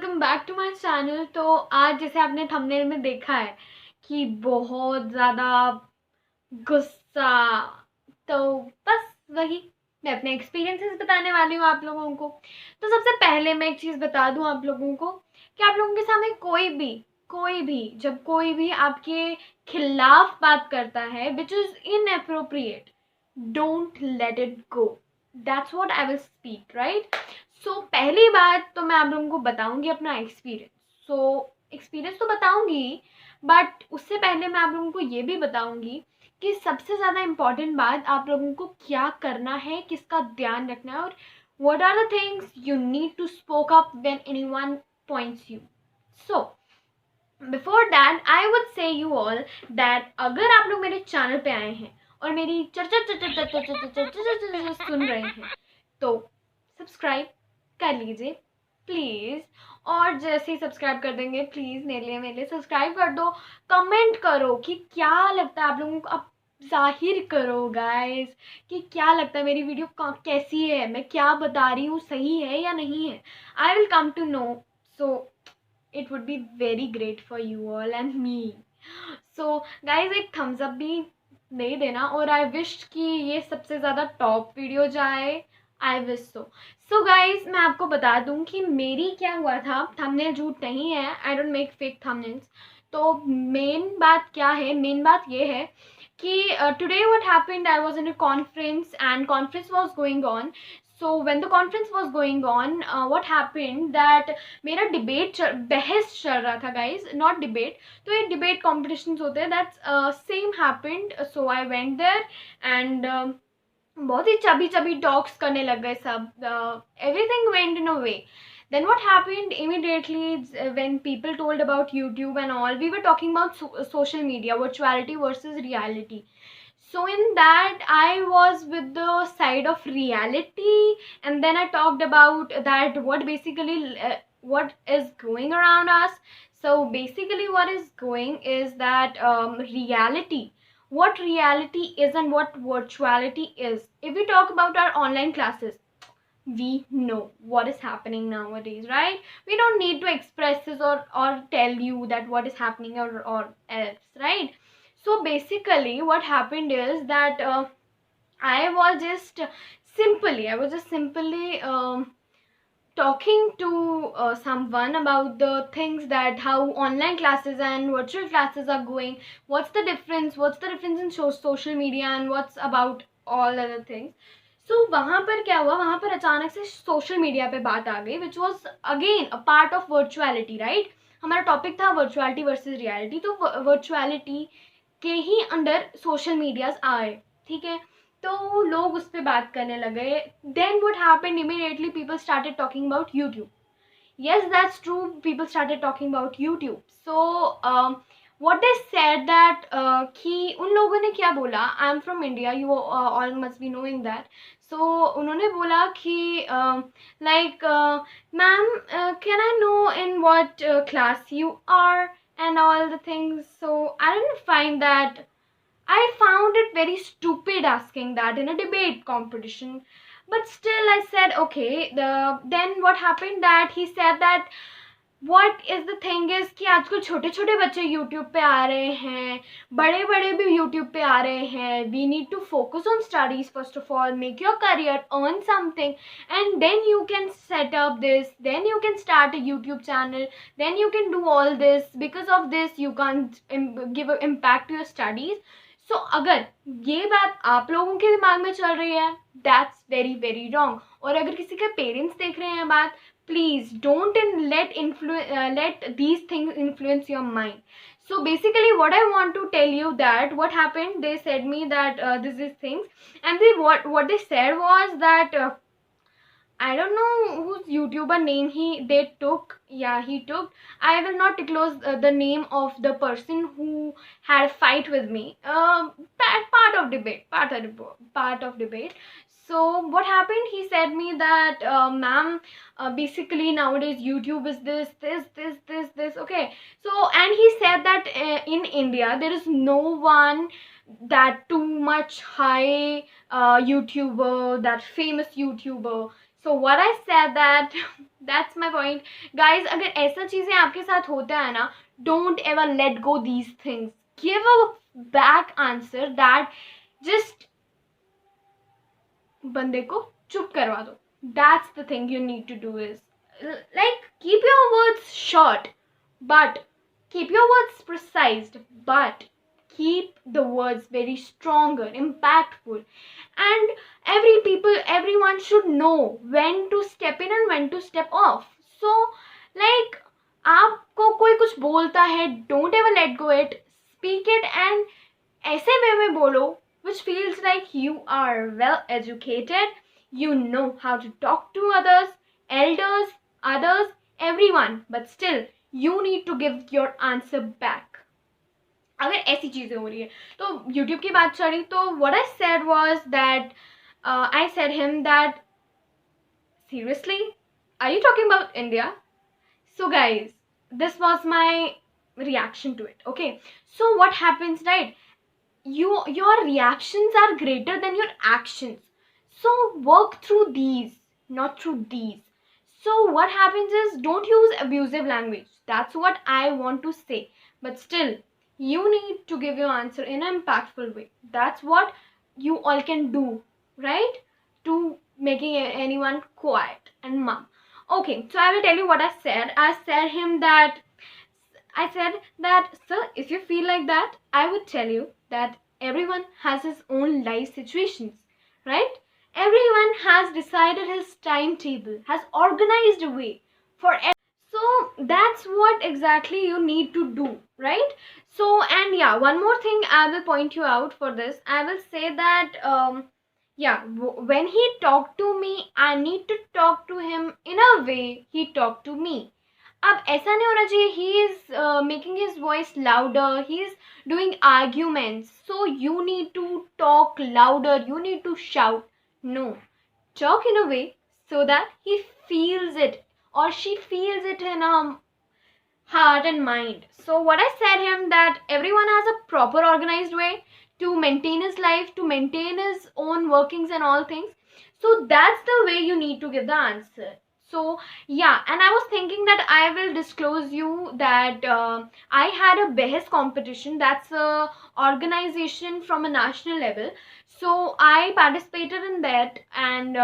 Welcome back to my channel. तो आज जैसे आपने थंबनेल में देखा है कि बहुत ज़्यादा गुस्सा, तो बस वही मैं अपने एक्सपीरियंसेस बताने वाली हूँ आप लोगों को। तो सबसे पहले मैं एक चीज़ बता दूँ आप लोगों को कि आप लोगों के सामने कोई भी जब कोई भी आपके खिलाफ बात करता है which is inappropriate, don't let it go. That's what I will speak, right? So पहली बात तो मैं आप लोगों को बताऊंगी अपना एक्सपीरियंस। एक्सपीरियंस तो बताऊंगी, बट उससे पहले मैं आप लोगों को ये भी बताऊंगी कि सबसे ज़्यादा इम्पॉर्टेंट बात आप लोगों को क्या करना है, किसका ध्यान रखना है, और what are the things you need to spoke up when anyone points you. So before that I would say you all that अगर आप लोग मेरे चैनल पे आए हैं और मेरी चर्चा सुन रहे हैं तो सब्सक्राइब कर लीजिए प्लीज़। और जैसे ही सब्सक्राइब कर देंगे प्लीज़ मेरे लिए सब्सक्राइब कर दो। कमेंट करो कि क्या लगता है आप लोगों को, आप जाहिर करो गाइस कि क्या लगता है मेरी वीडियो कैसी है, मैं क्या बता रही हूँ सही है या नहीं है। I will come to know, so it would be very great for you all and me. So guys एक thumbs up भी दे देना, और I wish कि ये सबसे ज़्यादा टॉप वीडियो जाए। I wish so. So guys मैं आपको बता दूँ कि मेरी क्या हुआ था, थंबनेल झूठ नहीं है, I don't make fake thumbnails. तो मेन बात क्या है, मेन बात ये है कि today what happened, I was in a conference and conference was going on. So when the conference was going on, what happened that मेरा डिबेट बहस चल रहा था गाइज, नॉट डिबेट। तो ये डिबेट कॉम्पिटिशन्स होते हैं, that's same happened. So I went there and बहुत ही चबी चबी टॉक्स करने लग गए सब, everything went in a way. Then what happened immediately when people told about YouTube and all, we were talking about social media, virtuality versus reality. So in that I was with the side of reality, and then I talked about that what basically what is going around us. So basically what is going is that reality, what reality is and what virtuality is. If we talk about our online classes, we know what is happening nowadays, right? We don't need to express this or tell you that what is happening or else, right? So basically what happened is that I was just simply talking to someone about the things that how online classes and virtual classes are going, what's the difference in social media and what's about all other things. So वहाँ पर क्या हुआ, वहाँ पर अचानक से social media पे बात आ गई, which was again a part of virtuality, right? हमारा टॉपिक था वर्चुअलिटी वर्सेज रियलिटी, तो वर्चुअलिटी के ही अंडर सोशल मीडियाज आए, ठीक है? तो लोग उस पर बात करने लगे. Then what happened, immediately people started talking about YouTube. Yes, that's true, people started talking about YouTube. So what they said that कि उन लोगों ने क्या बोला, I am from India, you all must be knowing that. So उन्होंने बोला कि like ma'am, can I know in what class you are and all the things. So I didn't find that, I found it very stupid asking that in a debate competition. But still I said okay. Then what happened that he said that what is the thing is कि आजकल छोटे छोटे बच्चे YouTube पे आ रहे हैं, बड़े बड़े भी YouTube पे आ रहे हैं. We need to focus on studies first of all, make your career, earn something, and then you can set up this, then you can start a YouTube channel, then you can do all this. Because of this you can't give an impact to your studies. So अगर ये बात आप लोगों के दिमाग में चल रही है, that's very very wrong. और अगर किसी के पेरेंट्स देख रहे हैं बात, please don't let these things influence your mind. So basically what I want to tell you that what happened, they said me that this is things, and what they said was that I don't know whose YouTuber name they took. Yeah, he took. I will not disclose the name of the person who had a fight with me. Part of debate. So what happened? He said me that, ma'am, basically nowadays YouTube is this. Okay. So and he said that in India there is no one that too much high YouTuber, that famous YouTuber. So what I said that that's my point. Guys, अगर ऐसा चीजें आपके साथ होता है ना, don't ever let go these things. Give a back answer that just बंदे को चुप करवा दो. That's the thing you need to do is like keep your words short, but keep your words precise, but keep the words very stronger, impactful, and everyone should know when to step in and when to step off. So like आपको कोई कुछ बोलता है, don't ever let go it, speak it and ऐसे वे में बोलो which feels like you are well educated, you know how to talk to others, elders, others, everyone, but still you need to give your answer back. अगर ऐसी चीजें हो रही है तो YouTube की बात चली तो what I said was that I said him that seriously, are you talking about India? So guys, this was my reaction to it. Okay, so what happens, right? Your reactions are greater than your actions, so work through these, not through these. So what happens is don't use abusive language, that's what I want to say, but still you need to give your answer in an impactful way. That's what you all can do, right, to making anyone quiet and mum. Okay, so I will tell you what I said. I said that, sir, if you feel like that, I would tell you that everyone has his own life situations, right? Everyone has decided his timetable, has organized a way for so that's what exactly you need to do, right? So, and yeah, one more thing I will point you out for this. I will say that, yeah, when he talked to me, I need to talk to him in a way he talked to me. अब ऐसा नहीं होना चाहिए he is making his voice louder, he is doing arguments, so you need to talk louder, you need to shout. No, talk in a way so that he feels it or she feels it in her heart and mind. So what I said him that everyone has a proper organized way to maintain his life, to maintain his own workings and all things. So that's the way you need to give the answer. So yeah, and I was thinking that I will disclose you that I had a Behas competition. That's a organization from a national level. So I participated in that, and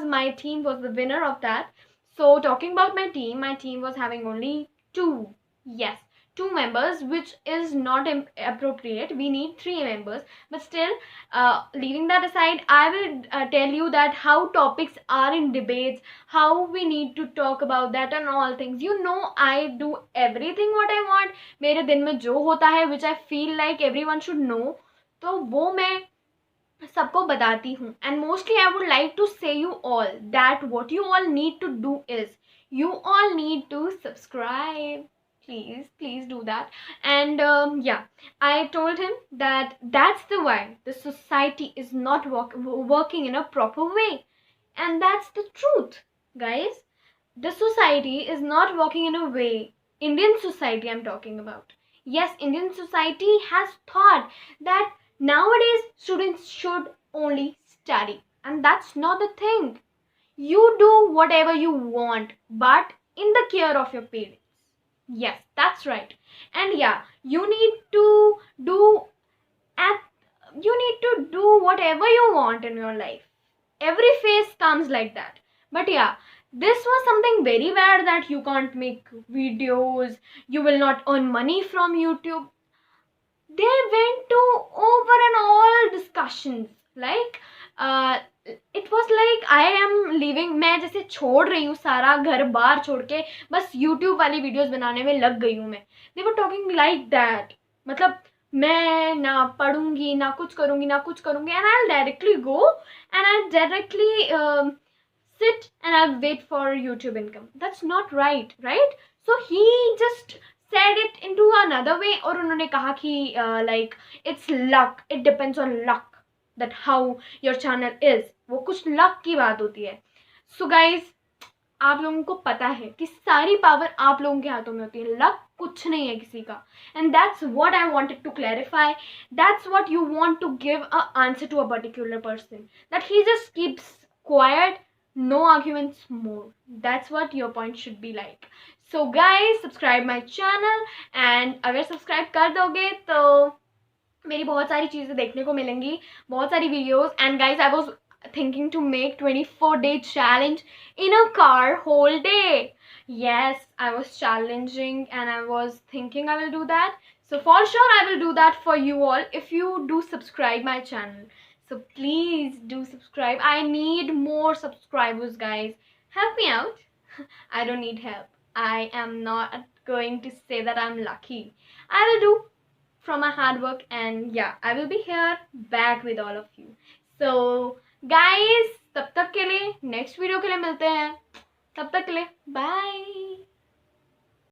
my team was the winner of that. So talking about my team was having only two, yes, two members, which is not appropriate. We need three members, but still, leaving that aside, I will tell you that how topics are in debates, how we need to talk about that and all things. You know, I do everything what I want. मेरे दिन में जो होता है which I feel like everyone should know, तो वो मैं सबको बताती हूँ. And mostly I would like to say you all that what you all need to do is you all need to subscribe. Please do that. And yeah, I told him that that's the why the society is not working in a proper way, and that's the truth, guys. The society is not working in a way. Indian society I'm talking about. Yes, Indian society has thought that nowadays students should only study, and that's not the thing. You do whatever you want, but in the care of your parents. Yes, that's right. And yeah, you need to do at you need to do whatever you want in your life. Every phase comes like that. But yeah, this was something very bad that you can't make videos, you will not earn money from YouTube. They went to over and all discussions like it was like I am leaving, मैं जैसे छोड़ रही हूँ सारा घर बार छोड़ के बस YouTube वाली वीडियोस बनाने में लग गई हूँ मैं. They were talking like that. मतलब मैं ना पढ़ूंगी ना कुछ करूंगी ना कुछ करूंगी, and I'll directly go and I'll directly sit and I'll wait for YouTube income. That's not right, right? So he just said it into another way और उन्होंने कहा कि like it's luck, it depends on luck that how your channel is. वो कुछ luck की बात होती है. So guys, आप लोगों को पता है कि सारी पावर आप लोगों के हाथों में होती है, लक कुछ नहीं है किसी का. And that's what I wanted to clarify. That's what you want to give an answer to a particular person, that he just keeps quiet. no arguments more. That's what your point should be like. So guys, subscribe my channel, and अगर subscribe कर दोगे तो मेरी बहुत सारी चीज़ें देखने को मिलेंगी, बहुत सारी videos. And guys, I was thinking to make 24-day challenge in a car whole day. Yes, I was challenging and I was thinking I will do that. So for sure I will do that for you all if you do subscribe my channel. So please do subscribe. I need more subscribers, guys. Help me out. I don't need help. I am not going to say that I'm lucky. I will do from my hard work, and yeah, I will be here back with all of you. So guys, तब तक के लिए next video के लिए मिलते हैं. तब तक के लिए बाय.